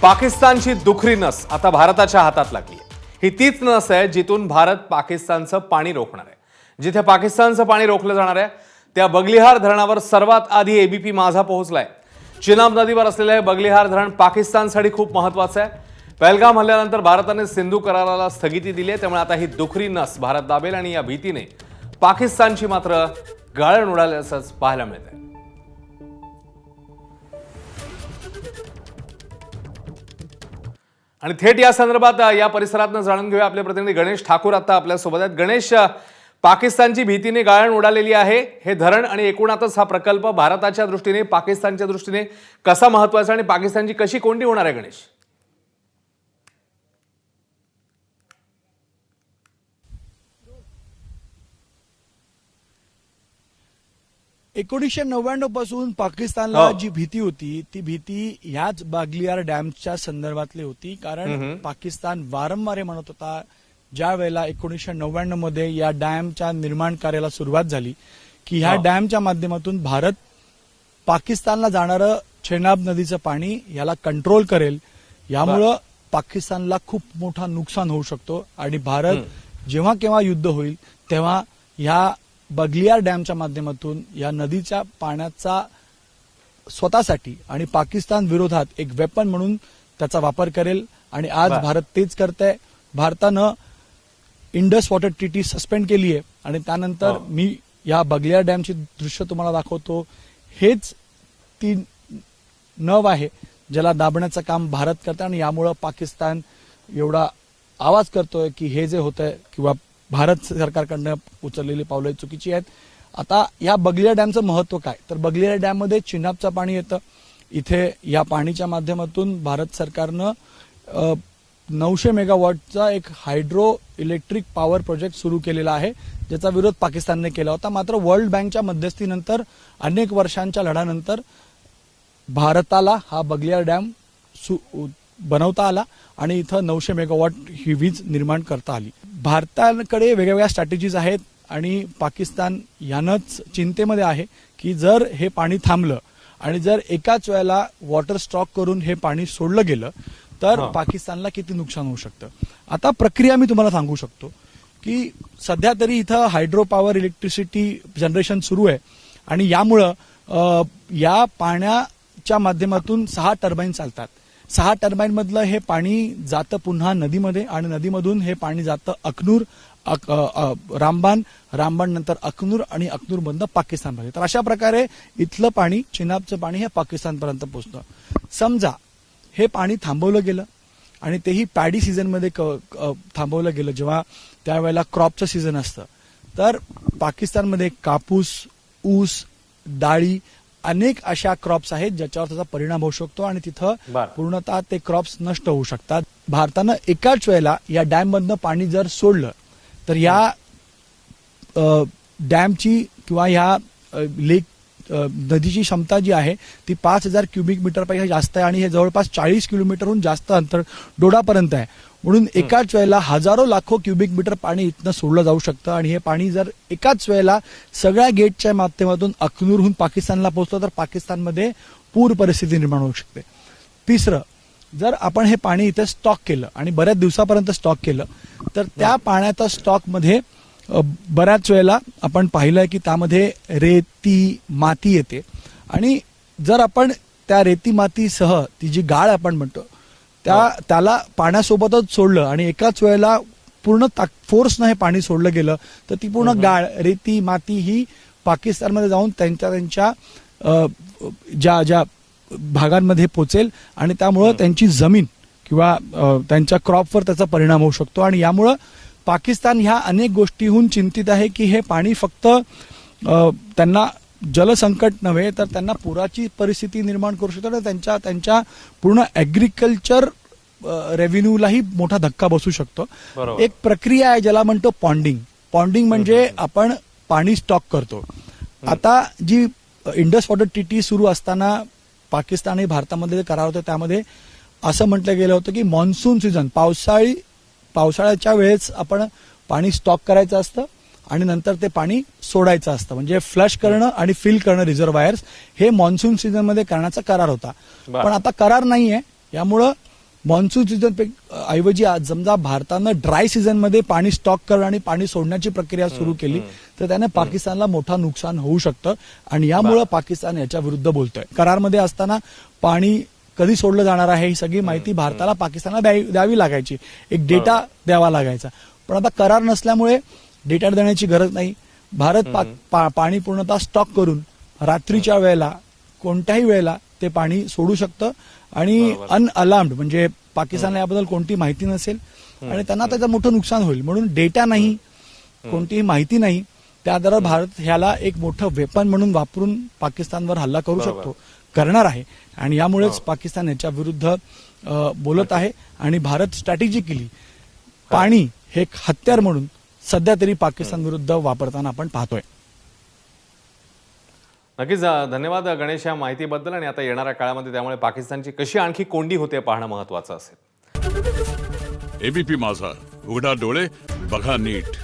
पाकिस्तानची दुखरी नस आता भारताच्या हातात लागली आहे। ही तीच नस आहे जिथून भारत पाकिस्तानचं पाणी रोखणार आहे। जिथे पाकिस्तानचं पाणी रोखलं जाणार आहे त्या बगलिहार धरणावर सर्वात आधी एबीपी माझा पोहोचलाय। चिनाब नदीवर असलेलं हे बगलिहार धरण पाकिस्तानसाठी खूप महत्त्वाचं आहे। पहलगाम हल्ल्यानंतर भारताने सिंधू कराराला स्थगिती दिली आहे, त्यामुळे आता ही दुखरी नस भारत दाबेल आणि या भीतीने पाकिस्तानची मात्र गाळण उडाल्याचंच पाहायला मिळतंय। आणि थेट या संदर्भात या परिसरातून जाणून घेऊया। आपले प्रतिनिधी गणेश ठाकूर आता आपल्या सोबत आहेत। गणेश, पाकिस्तानची भीतीने गाळण उडालेली आहे हे धरण आणि एकूणातच हा प्रकल्प भारताच्या दृष्टीने पाकिस्तानच्या दृष्टीने कसा महत्त्वाचा आणि पाकिस्तानची कशी कोंडी होणार आहे गणेश? 1999 पासून पाकिस्तानला जी भीती होती ती भीती ह्याच बागलिहार डॅमच्या संदर्भातली होती। कारण पाकिस्तान वारंवार हे म्हणत होता, ज्या वेळेला 1999 मध्ये या डॅमच्या निर्माण कार्याला सुरुवात झाली की ह्या डॅमच्या माध्यमातून भारत पाकिस्तानला जाणारं चेनाब नदीचं पाणी याला कंट्रोल करेल, यामुळे पाकिस्तानला खूप मोठा नुकसान होऊ शकतो आणि भारत जेव्हा केव्हा युद्ध होईल तेव्हा ह्या बगलिहार डॅमच्या माध्यमातून या नदीच्या पाण्याचा स्वतःसाठी आणि पाकिस्तान विरोधात एक वेपन म्हणून त्याचा वापर करेल। आणि आज भारत तेच करतंय। भारतानं इंडस वॉटर ट्रीटी सस्पेंड केली आहे आणि त्यानंतर मी या बगलिहार डॅमची दृश्य तुम्हाला दाखवतो। हेच ती नव आहे ज्याला दाबण्याचं काम भारत करतं आणि यामुळे पाकिस्तान एवढा आवाज करतोय की हे जे होतंय किंवा भारत सरकारकडनं उचललेली पावलं चुकीची आहेत। आता या बगलिहार डॅमचं महत्व काय, तर बगलिहार डॅम मध्ये चिनाबचं पाणी येतं। इथे या पाणीच्या माध्यमातून भारत सरकारनं 900 मेगावॉटचा एक हायड्रो इलेक्ट्रिक पॉवर प्रोजेक्ट सुरू केलेला आहे, ज्याचा विरोध पाकिस्तानने केला होता। मात्र वर्ल्ड बँकच्या मध्यस्थीनंतर अनेक वर्षांच्या लढ्यानंतर भारताला हा बगलिहार डॅम बनवता आला आणि इथं 900 मेगावॉट ही वीज निर्माण करता आली। भारताकडे वेगवेगळ्या स्ट्रॅटेजीज आहेत आणि पाकिस्तान यानंच चिंतेमध्ये आहे की जर हे पाणी थांबलं आणि जर एकाच वेळेला वॉटर स्टॉक करून हे पाणी सोडलं गेलं तर पाकिस्तानला किती नुकसान होऊ शकतं। आता प्रक्रिया मी तुम्हाला सांगू शकतो की सध्या तरी इथं हायड्रो पॉवर इलेक्ट्रिसिटी जनरेशन सुरू आहे आणि यामुळं या पाण्याच्या माध्यमातून 6 टर्बाईन चालतात। 6 टर्बाईन मधलं हे पाणी जातं पुन्हा नदीमध्ये आणि नदीमधून हे पाणी जातं अखनूर, रामबान, रामबान नंतर अखनूर आणि अखनूर मधनं पाकिस्तानमध्ये। तर अशा प्रकारे इथलं पाणी, चिनाबचं पाणी हे पाकिस्तानपर्यंत पोहोचतं। समजा हे पाणी थांबवलं गेलं आणि तेही पॅडी सीझनमध्ये थांबवलं गेलं, जेव्हा त्यावेळेला क्रॉपचं सीझन असतं, तर पाकिस्तानमध्ये कापूस, ऊस, डाळी अनेक अशा क्रॉप्स आहेत ज्याच्यावर त्याचा परिणाम होऊ शकतो आणि तिथं पूर्णतः ते क्रॉप्स नष्ट होऊ शकतात। भारतानं एकाच वेळेला या डॅम मधनं पाणी जर सोडलं तर या डॅमची किंवा ह्या लेक नदीची क्षमता जी आहे ती 5000 क्युबिक मीटरपेक्षा जास्त आहे आणि हे जवळपास 40 किलोमीटरहून जास्त अंतर डोडापर्यंत आहे। म्हणून एकाच वेळेला हजारो लाखो क्युबिक मीटर पाणी इथनं सोडलं जाऊ शकतं आणि हे पाणी जर एकाच वेळेला सगळ्या गेटच्या माध्यमातून अखनूरहून पाकिस्तानला पोहोचलं तर पाकिस्तानमध्ये पूर परिस्थिती निर्माण होऊ शकते। तिसरं, जर आपण हे पाणी इथे स्टॉक केलं आणि बऱ्याच दिवसापर्यंत स्टॉक केलं तर त्या पाण्याच्या स्टॉकमध्ये बऱ्याच वेळेला आपण पाहिलंय की त्यामध्ये रेती, माती येते आणि जर आपण त्या रेती मातीसह ती जी गाळ आपण म्हणतो त्याला पाण्यासोबतच सोडलं आणि एकाच वेळेला पूर्ण फोर्सनं हे पाणी सोडलं गेलं तर ती पूर्ण गाळ, रेती, माती ही पाकिस्तानमध्ये जाऊन त्यांच्या ज्या ज्या भागांमध्ये पोचेल आणि त्यामुळं त्यांची जमीन किंवा त्यांच्या क्रॉपवर त्याचा परिणाम होऊ शकतो। आणि यामुळं पाकिस्तान ह्या अनेक गोष्टीहून चिंतित आहे की हे पाणी फक्त त्यांना जलसंकट नव्हे तर त्यांना पुराची परिस्थिती निर्माण करू शकतो, त्यांच्या पूर्ण ऍग्रिकल्चर रेव्हेन्यूलाही मोठा धक्का बसू शकतो। एक प्रक्रिया आहे ज्याला म्हणतो पॉन्डिंग। पॉन्डिंग म्हणजे आपण पाणी स्टॉक करतो। आता जी इंडस वॉटर ट्रीटी सुरू असताना पाकिस्तान आणि भारतामध्ये करार होता त्यामध्ये असं म्हटलं गेलं होतं की मॉन्सून सीझन, पावसाळ्याच्या वेळेस आपण पाणी स्टॉक करायचं असतं आणि नंतर ते पाणी सोडायचं असतं, म्हणजे फ्लश करणं आणि फिल करणं रिझर्वायर्स हे मॉन्सून सीझन मध्ये करण्याचा करार होता। पण आता करार नाहीये, यामुळं मॉन्सून सीझन ऐवजी आज समजा भारतानं ड्राय सीझनमध्ये पाणी स्टॉक करणं आणि पाणी सोडण्याची प्रक्रिया सुरू केली तर त्याने पाकिस्तानला मोठं नुकसान होऊ शकतं आणि यामुळे पाकिस्तान याच्या विरुद्ध बोलतोय. करारमध्ये असताना पाणी कधी सोडलं जाणार आहे ही सगळी माहिती भारताला पाकिस्तानला द्यावी लागायची, एक डेटा द्यावा लागायचा. पण आता करार नसल्यामुळे डेटा देण्याची गरज नाही. भारत पाणी पूर्णतः स्टॉक करून रात्रीच्या वेळेला कोणत्याही वेळेला ते पाणी सोडू शकतं आणि अनअलार्म्ड म्हणजे पाकिस्तानला याबद्दल कोणती माहिती नसेल आणि त्यांना त्याचं मोठं नुकसान होईल. म्हणून डेटा नाही, कोणतीही माहिती नाही, त्याद्वारे भारत ह्याला एक मोठं वेपन म्हणून वापरून पाकिस्तानवर हल्ला करू शकतो, करणार आहे. आणि यामुळेच पाकिस्तान याच्या विरुद्ध बोलत आहे आणि भारत स्ट्रॅटेजिकली पाणी हे एक हत्यार म्हणून सध्या तरी पाकिस्तान विरुद्ध वापरताना आपण पाहतोय. नक्कीच धन्यवाद गणेश या माहितीबद्दल. आणि आता येणाऱ्या काळामध्ये त्यामुळे पाकिस्तानची कशी आणखी कोंडी होते पाहणं महत्वाचं असेल. एबीपी माझा, उघडा डोळे बघा नीट.